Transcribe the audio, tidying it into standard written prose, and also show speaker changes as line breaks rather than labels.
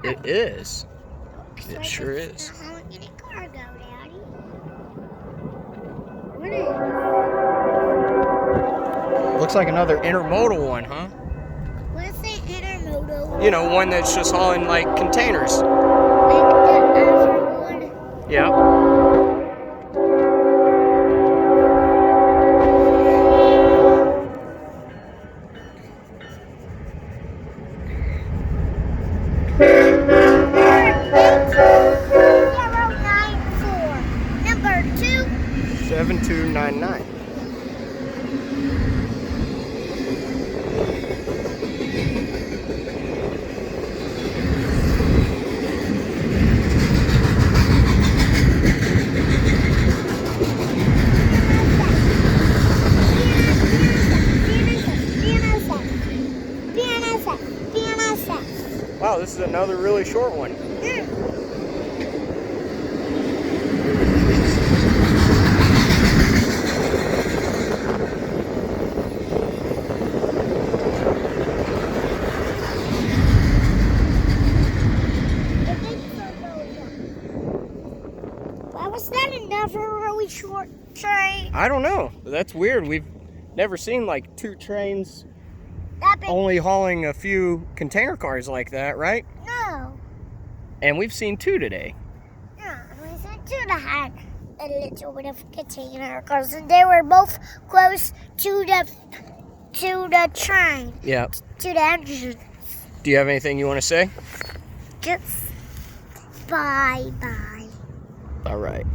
It is.
Looks
It
like
sure
it's
is.
hauling any cargo, Daddy. What is?
Looks like another intermodal one, huh?
What's the intermodal?
You know, one that's just hauling like containers.
Like the other one?
Yeah.
Number 2.
7299. Wow, this is another really short one.
Why was that another really short train?
I don't know. That's weird. We've never seen like 2 trains
That big?
only hauling a few container cars like that, right?
No.
And we've seen 2 today.
No, we sent 2 that had a little bit of container cars, and they were both close to the train.
Yeah.
To the entrance.
Do you have anything you want to say?
Just bye-bye.
All right.